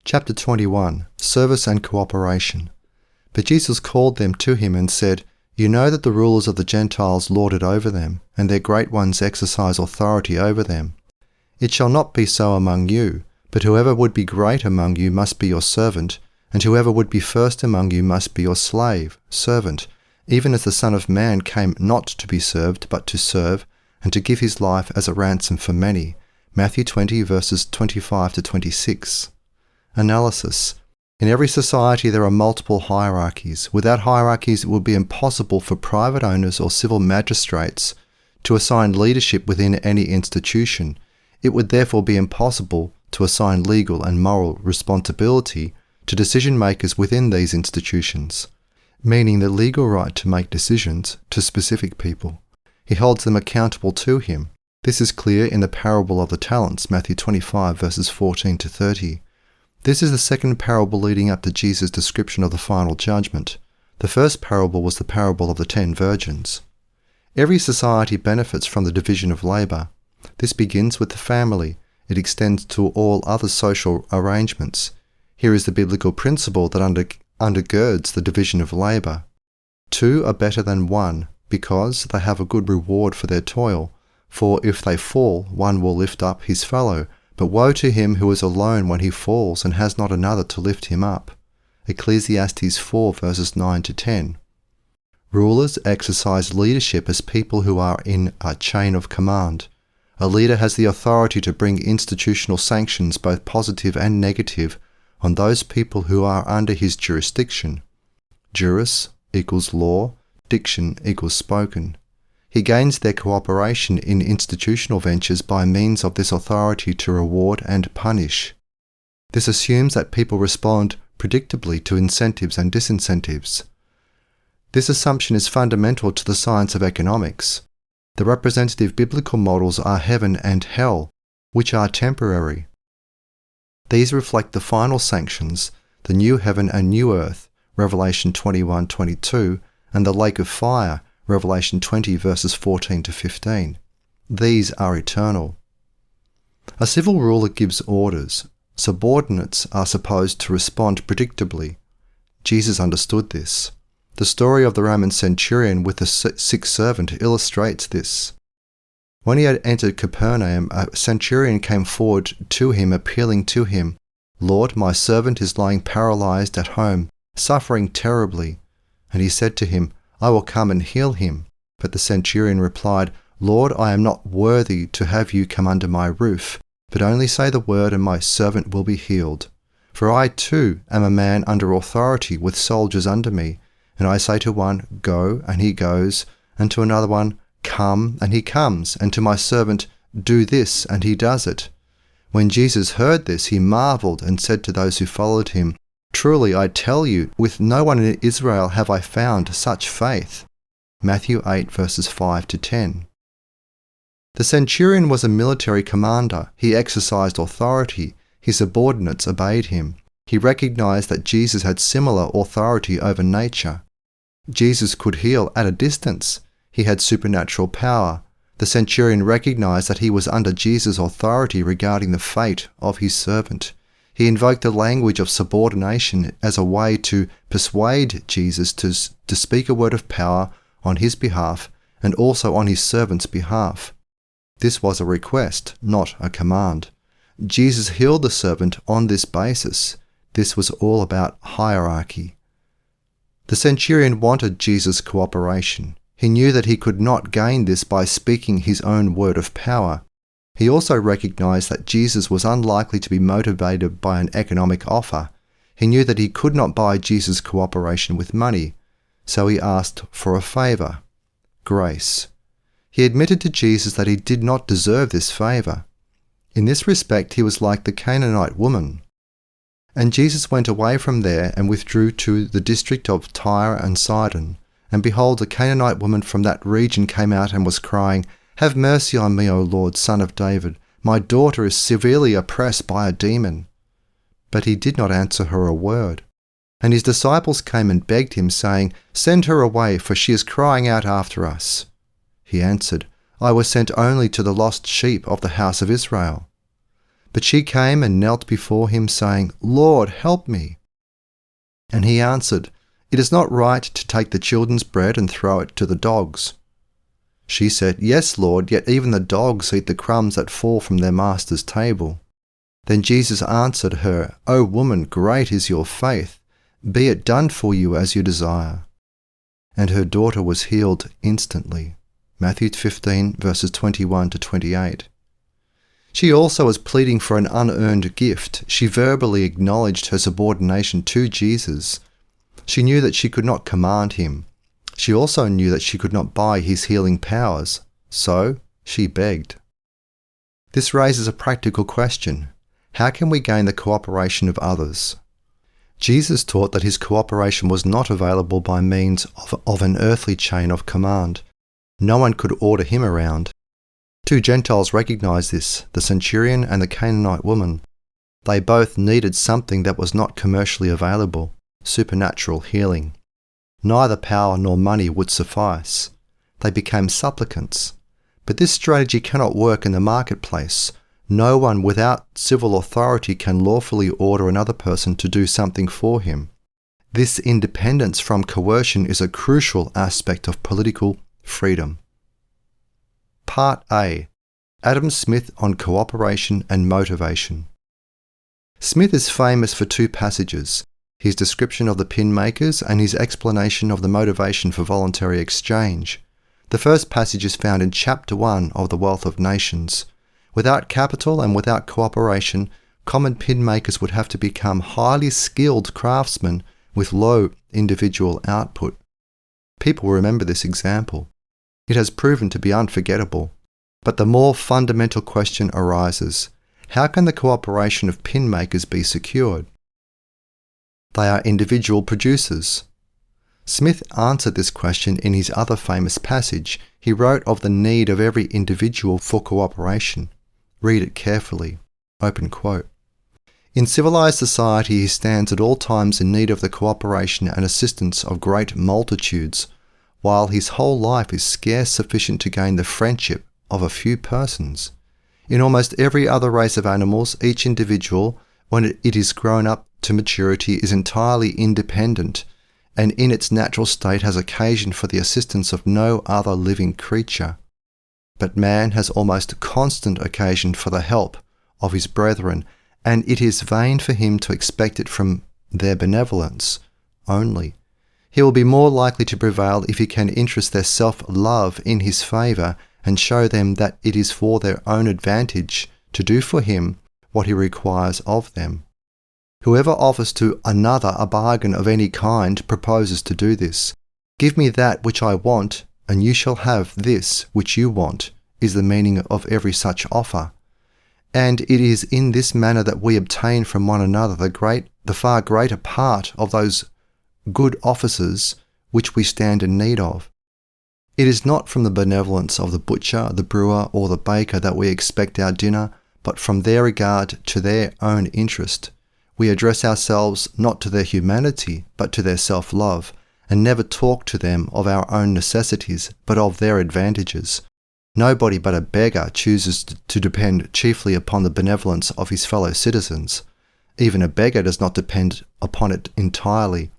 Chapter 21. Service and Cooperation. But Jesus called them to him and said, You know that the rulers of the Gentiles lord it over them, and their great ones exercise authority over them. It shall not be so among you, but whoever would be great among you must be your servant, and whoever would be first among you must be your slave, servant, even as the Son of Man came not to be served, but to serve, and to give his life as a ransom for many. Matthew 20, verses 25 to 26. Analysis. In every society there are multiple hierarchies. Without hierarchies, it would be impossible for private owners or civil magistrates to assign leadership within any institution. It would therefore be impossible to assign legal and moral responsibility to decision makers within these institutions, meaning the legal right to make decisions to specific people. He holds them accountable to him. This is clear in the parable of the talents, Matthew 25, verses 14 to 30. This is the second parable leading up to Jesus' description of the final judgment. The first parable was the parable of the 10 virgins. Every society benefits from the division of labour. This begins with the family. It extends to all other social arrangements. Here is the biblical principle that undergirds the division of labour. 2 are better than 1, because they have a good reward for their toil. For if they fall, one will lift up his fellow. But woe to him who is alone when he falls and has not another to lift him up. Ecclesiastes 4, verses 9 to 10. Rulers exercise leadership as people who are in a chain of command. A leader has the authority to bring institutional sanctions, both positive and negative, on those people who are under his jurisdiction. Juris equals law, diction equals spoken. He gains their cooperation in institutional ventures by means of this authority to reward and punish. This assumes that people respond predictably to incentives and disincentives. This assumption is fundamental to the science of economics. The representative biblical models are heaven and hell, which are temporary. These reflect the final sanctions, the new heaven and new earth, Revelation 21:22, and the lake of fire, Revelation 20, verses 14 to 15. These are eternal. A civil ruler gives orders. Subordinates are supposed to respond predictably. Jesus understood this. The story of the Roman centurion with the sick servant illustrates this. When he had entered Capernaum, a centurion came forward to him, appealing to him, Lord, my servant is lying paralyzed at home, suffering terribly. And he said to him, I will come and heal him. But the centurion replied, Lord, I am not worthy to have you come under my roof, but only say the word and my servant will be healed. For I too am a man under authority with soldiers under me, and I say to one, Go, and he goes, and to another one, Come, and he comes, and to my servant, Do this, and he does it. When Jesus heard this, he marveled and said to those who followed him, Truly I tell you, with no one in Israel have I found such faith. Matthew 8, verses 5 to 10. The centurion was a military commander. He exercised authority. His subordinates obeyed him. He recognized that Jesus had similar authority over nature. Jesus could heal at a distance. He had supernatural power. The centurion recognized that he was under Jesus' authority regarding the fate of his servant. He invoked the language of subordination as a way to persuade Jesus to speak a word of power on his behalf and also on his servant's behalf. This was a request, not a command. Jesus healed the servant on this basis. This was all about hierarchy. The centurion wanted Jesus' cooperation. He knew that he could not gain this by speaking his own word of power. He also recognized that Jesus was unlikely to be motivated by an economic offer. He knew that he could not buy Jesus' cooperation with money, so he asked for a favor, grace. He admitted to Jesus that he did not deserve this favor. In this respect, he was like the Canaanite woman. And Jesus went away from there and withdrew to the district of Tyre and Sidon. And behold, a Canaanite woman from that region came out and was crying, Have mercy on me, O Lord, Son of David. My daughter is severely oppressed by a demon. But he did not answer her a word. And his disciples came and begged him, saying, Send her away, for she is crying out after us. He answered, I was sent only to the lost sheep of the house of Israel. But she came and knelt before him, saying, Lord, help me. And he answered, It is not right to take the children's bread and throw it to the dogs. She said, Yes, Lord, yet even the dogs eat the crumbs that fall from their master's table. Then Jesus answered her, O woman, great is your faith. Be it done for you as you desire. And her daughter was healed instantly. Matthew 15, verses 21 to 28. She also was pleading for an unearned gift. She verbally acknowledged her subordination to Jesus. She knew that she could not command him. She also knew that she could not buy his healing powers. So she begged. This raises a practical question. How can we gain the cooperation of others? Jesus taught that his cooperation was not available by means of an earthly chain of command. No one could order him around. Two Gentiles recognized this, the centurion and the Canaanite woman. They both needed something that was not commercially available, supernatural healing. Neither power nor money would suffice. They became supplicants. But this strategy cannot work in the marketplace. No one without civil authority can lawfully order another person to do something for him. This independence from coercion is a crucial aspect of political freedom. Part A. Adam Smith on cooperation and motivation. Smith is famous for two passages, his description of the pin makers and his explanation of the motivation for voluntary exchange. The first passage is found in Chapter 1 of The Wealth of Nations. Without capital and without cooperation, common pin makers would have to become highly skilled craftsmen with low individual output. People remember this example. It has proven to be unforgettable. But the more fundamental question arises, how can the cooperation of pin makers be secured? They are individual producers. Smith answered this question in his other famous passage. He wrote of the need of every individual for cooperation. Read it carefully. Open quote. In civilized society, he stands at all times in need of the cooperation and assistance of great multitudes, while his whole life is scarce sufficient to gain the friendship of a few persons. In almost every other race of animals, each individual, when it is grown up to maturity, is entirely independent, and in its natural state has occasion for the assistance of no other living creature. But man has almost constant occasion for the help of his brethren, and it is vain for him to expect it from their benevolence only. He will be more likely to prevail if he can interest their self-love in his favour and show them that it is for their own advantage to do for him what he requires of them. Whoever offers to another a bargain of any kind proposes to do this. Give me that which I want, and you shall have this which you want, is the meaning of every such offer. And it is in this manner that we obtain from one another the far greater part of those good offices which we stand in need of. It is not from the benevolence of the butcher, the brewer, or the baker that we expect our dinner, but from their regard to their own interest. We address ourselves not to their humanity, but to their self-love, and never talk to them of our own necessities, but of their advantages. Nobody but a beggar chooses to depend chiefly upon the benevolence of his fellow citizens. Even a beggar does not depend upon it entirely.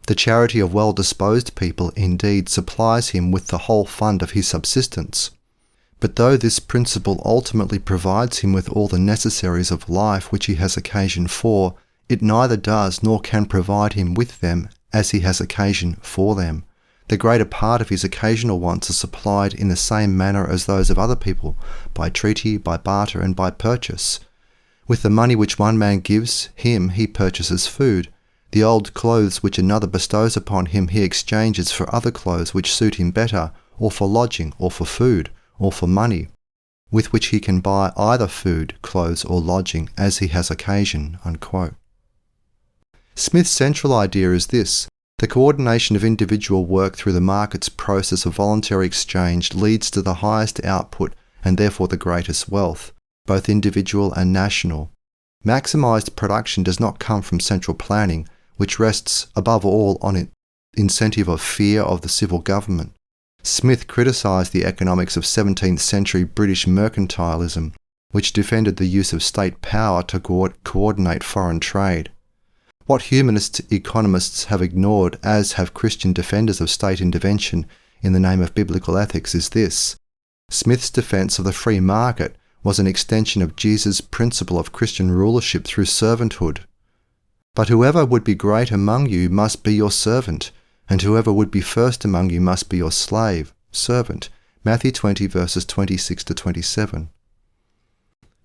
The charity of well-disposed people indeed supplies him with the whole fund of his subsistence. But though this principle ultimately provides him with all the necessaries of life which he has occasion for, it neither does nor can provide him with them as he has occasion for them. The greater part of his occasional wants are supplied in the same manner as those of other people, by treaty, by barter, and by purchase. With the money which one man gives him, he purchases food. The old clothes which another bestows upon him he exchanges for other clothes which suit him better, or for lodging, or for food, or for money, with which he can buy either food, clothes, or lodging, as he has occasion." Unquote. Smith's central idea is this: the coordination of individual work through the market's process of voluntary exchange leads to the highest output and therefore the greatest wealth, both individual and national. Maximized production does not come from central planning, which rests above all on an incentive of fear of the civil government. Smith criticised the economics of 17th century British mercantilism, which defended the use of state power to coordinate foreign trade. What humanist economists have ignored, as have Christian defenders of state intervention in the name of biblical ethics, is this: Smith's defense of the free market was an extension of Jesus' principle of Christian rulership through servanthood. But whoever would be great among you must be your servant, and whoever would be first among you must be your slave, servant. Matthew 20 verses 26 to 27.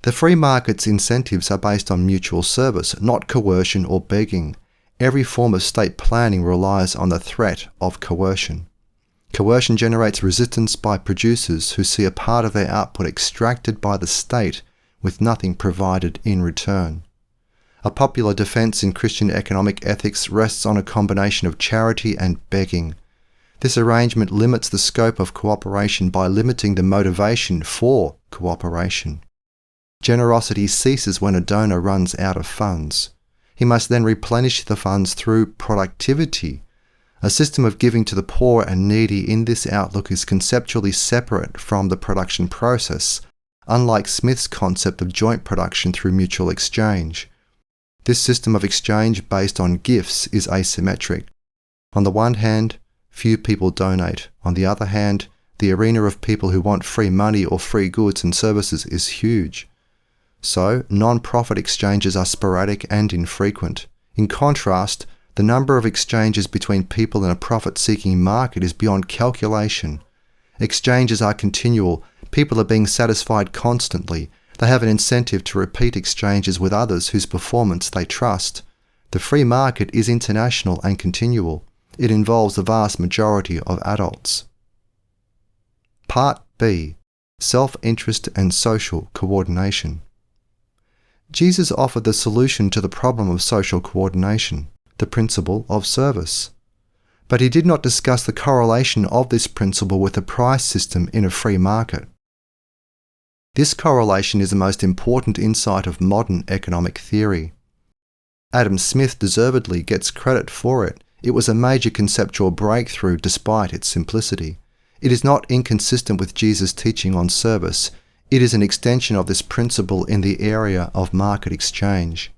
The free market's incentives are based on mutual service, not coercion or begging. Every form of state planning relies on the threat of coercion. Coercion generates resistance by producers who see a part of their output extracted by the state with nothing provided in return. A popular defense in Christian economic ethics rests on a combination of charity and begging. This arrangement limits the scope of cooperation by limiting the motivation for cooperation. Generosity ceases when a donor runs out of funds. He must then replenish the funds through productivity. A system of giving to the poor and needy in this outlook is conceptually separate from the production process, unlike Smith's concept of joint production through mutual exchange. This system of exchange based on gifts is asymmetric. On the one hand, few people donate. On the other hand, the arena of people who want free money or free goods and services is huge. So, non-profit exchanges are sporadic and infrequent. In contrast, the number of exchanges between people in a profit-seeking market is beyond calculation. Exchanges are continual. People are being satisfied constantly. They have an incentive to repeat exchanges with others whose performance they trust. The free market is international and continual. It involves the vast majority of adults. Part B. Self-interest and social coordination. Jesus offered the solution to the problem of social coordination, the principle of service. But he did not discuss the correlation of this principle with the price system in a free market. This correlation is the most important insight of modern economic theory. Adam Smith deservedly gets credit for it. It was a major conceptual breakthrough despite its simplicity. It is not inconsistent with Jesus' teaching on service. It is an extension of this principle in the area of market exchange.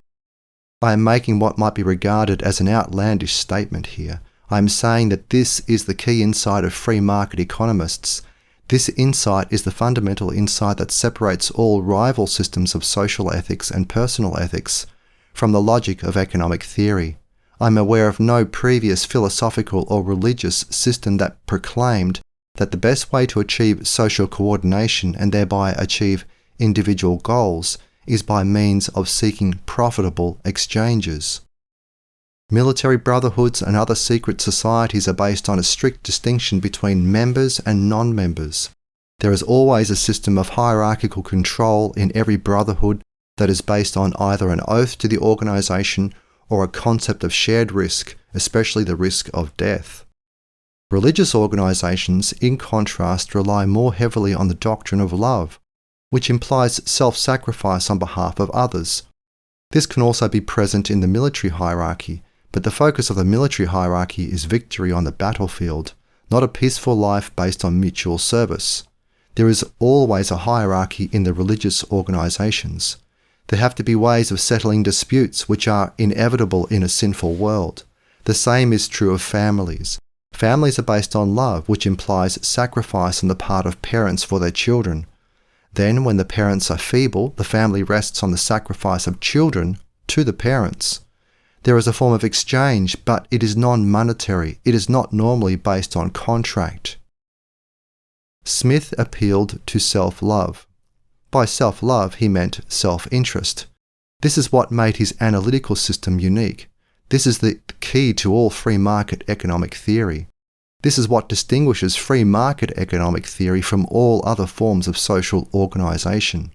I am making what might be regarded as an outlandish statement here. I am saying that this is the key insight of free market economists. This insight is the fundamental insight that separates all rival systems of social ethics and personal ethics from the logic of economic theory. I am aware of no previous philosophical or religious system that proclaimed that the best way to achieve social coordination and thereby achieve individual goals is by means of seeking profitable exchanges. Military brotherhoods and other secret societies are based on a strict distinction between members and non-members. There is always a system of hierarchical control in every brotherhood that is based on either an oath to the organization or a concept of shared risk, especially the risk of death. Religious organizations, in contrast, rely more heavily on the doctrine of love, which implies self-sacrifice on behalf of others. This can also be present in the military hierarchy, but the focus of the military hierarchy is victory on the battlefield, not a peaceful life based on mutual service. There is always a hierarchy in the religious organizations. There have to be ways of settling disputes which are inevitable in a sinful world. The same is true of families. Families are based on love, which implies sacrifice on the part of parents for their children. Then, when the parents are feeble, the family rests on the sacrifice of children to the parents. There is a form of exchange, but it is non-monetary. It is not normally based on contract. Smith appealed to self-love. By self-love, he meant self-interest. This is what made his analytical system unique. This is the key to all free market economic theory. This is what distinguishes free market economic theory from all other forms of social organization.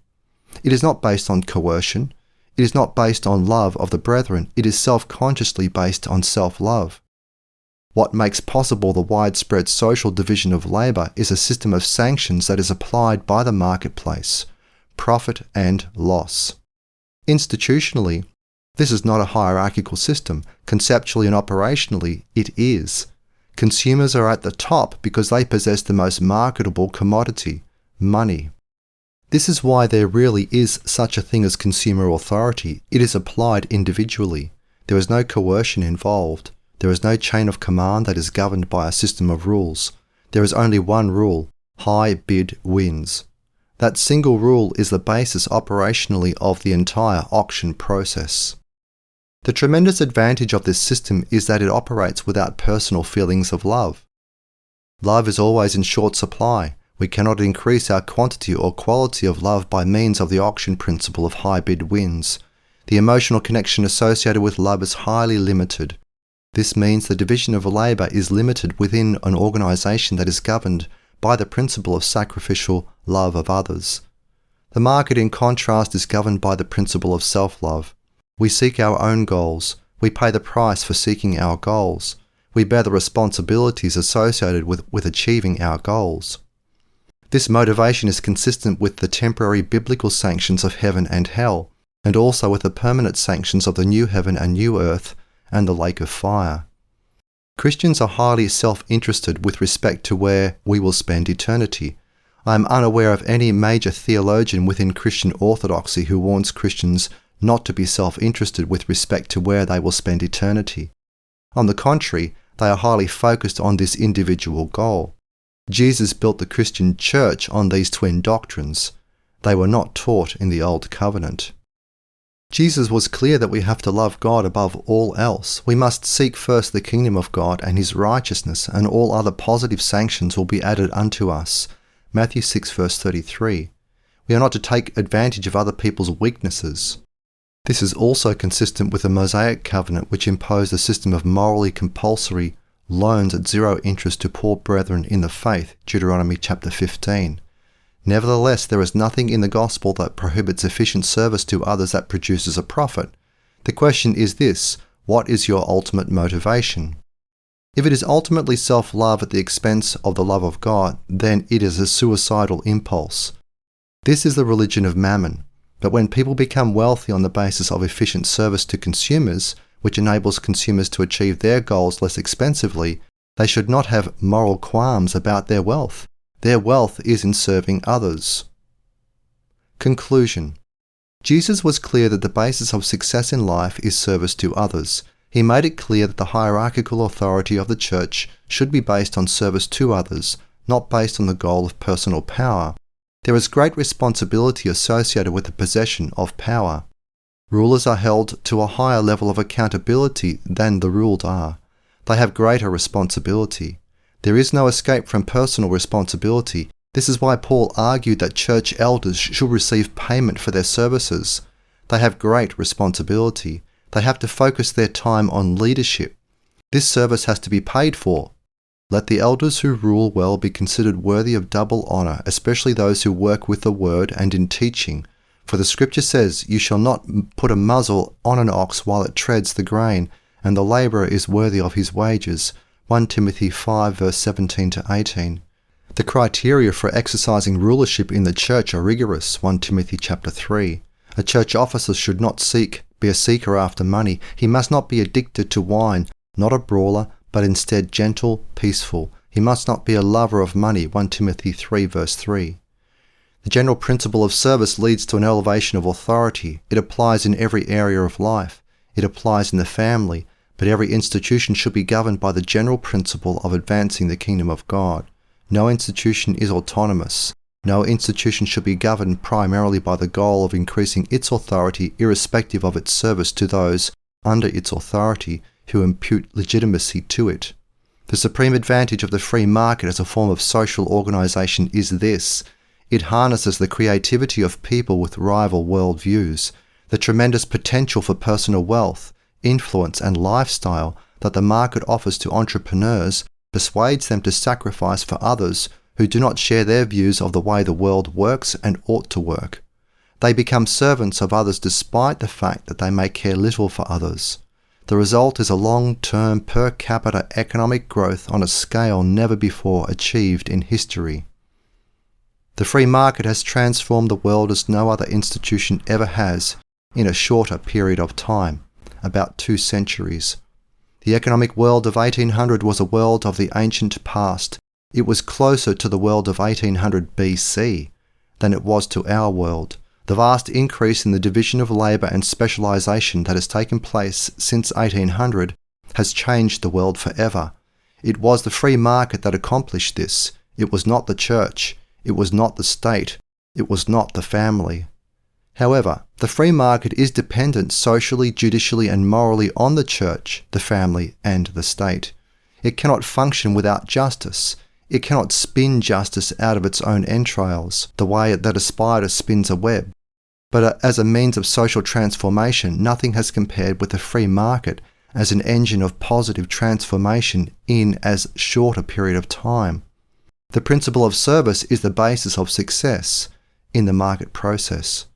It is not based on coercion. It is not based on love of the brethren. It is self-consciously based on self-love. What makes possible the widespread social division of labour is a system of sanctions that is applied by the marketplace, profit and loss. Institutionally, this is not a hierarchical system. Conceptually and operationally, it is. Consumers are at the top because they possess the most marketable commodity, money. This is why there really is such a thing as consumer authority. It is applied individually. There is no coercion involved. There is no chain of command that is governed by a system of rules. There is only one rule: high bid wins. That single rule is the basis operationally of the entire auction process. The tremendous advantage of this system is that it operates without personal feelings of love. Love is always in short supply. We cannot increase our quantity or quality of love by means of the auction principle of high bid wins. The emotional connection associated with love is highly limited. This means the division of labour is limited within an organisation that is governed by the principle of sacrificial love of others. The market, in contrast, is governed by the principle of self-love. We seek our own goals. We pay the price for seeking our goals. We bear the responsibilities associated with achieving our goals. This motivation is consistent with the temporary biblical sanctions of heaven and hell, and also with the permanent sanctions of the new heaven and new earth and the lake of fire. Christians are highly self-interested with respect to where we will spend eternity. I am unaware of any major theologian within Christian orthodoxy who warns Christians not to be self-interested with respect to where they will spend eternity. On the contrary, they are highly focused on this individual goal. Jesus built the Christian church on these twin doctrines. They were not taught in the Old Covenant. Jesus was clear that we have to love God above all else. We must seek first the kingdom of God and his righteousness, and all other positive sanctions will be added unto us. Matthew 6 verse 33. We are not to take advantage of other people's weaknesses. This is also consistent with the Mosaic covenant, which imposed a system of morally compulsory loans at zero interest to poor brethren in the faith, Deuteronomy chapter 15. Nevertheless, there is nothing in the gospel that prohibits efficient service to others that produces a profit. The question is this: what is your ultimate motivation? If it is ultimately self-love at the expense of the love of God, then it is a suicidal impulse. This is the religion of mammon. But when people become wealthy on the basis of efficient service to consumers, which enables consumers to achieve their goals less expensively, they should not have moral qualms about their wealth. Their wealth is in serving others. Conclusion. Jesus was clear that the basis of success in life is service to others. He made it clear that the hierarchical authority of the church should be based on service to others, not based on the goal of personal power. There is great responsibility associated with the possession of power. Rulers are held to a higher level of accountability than the ruled are. They have greater responsibility. There is no escape from personal responsibility. This is why Paul argued that church elders should receive payment for their services. They have great responsibility. They have to focus their time on leadership. This service has to be paid for. Let the elders who rule well be considered worthy of double honour, especially those who work with the word and in teaching. For the scripture says, "You shall not put a muzzle on an ox while it treads the grain, and the labourer is worthy of his wages." 1 Timothy 5 verse 17 to 18. The criteria for exercising rulership in the church are rigorous. 1 Timothy chapter 3. A church officer should not be a seeker after money. He must not be addicted to wine, not a brawler, but instead gentle, peaceful. He must not be a lover of money. 1 Timothy 3 verse 3. The general principle of service leads to an elevation of authority. It applies in every area of life. It applies in the family, but every institution should be governed by the general principle of advancing the kingdom of God. No institution is autonomous. No institution should be governed primarily by the goal of increasing its authority irrespective of its service to those under its authority who impute legitimacy to it. The supreme advantage of the free market as a form of social organization is this: it harnesses the creativity of people with rival worldviews, the tremendous potential for personal wealth, influence and lifestyle that the market offers to entrepreneurs persuades them to sacrifice for others who do not share their views of the way the world works and ought to work. They become servants of others despite the fact that they may care little for others. The result is a long-term per capita economic growth on a scale never before achieved in history. The free market has transformed the world as no other institution ever has in a shorter period of time. About 2 centuries. The economic world of 1800 was a world of the ancient past. It was closer to the world of 1800 BC. than it was to our world. The vast increase in the division of labour and specialisation that has taken place since 1800 has changed the world forever. It was the free market that accomplished this. It was not the church. It was not the state. It was not the family. However, the free market is dependent socially, judicially and morally on the church, the family and the state. It cannot function without justice. It cannot spin justice out of its own entrails, the way that a spider spins a web. But as a means of social transformation, nothing has compared with the free market as an engine of positive transformation in as short a period of time. The principle of service is the basis of success in the market process.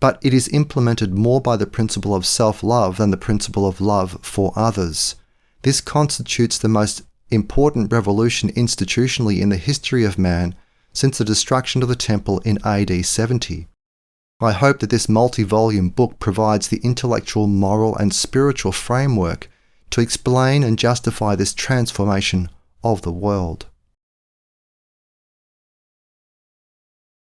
But it is implemented more by the principle of self-love than the principle of love for others. This constitutes the most important revolution institutionally in the history of man since the destruction of the temple in AD 70. I hope that this multi-volume book provides the intellectual, moral and spiritual framework to explain and justify this transformation of the world.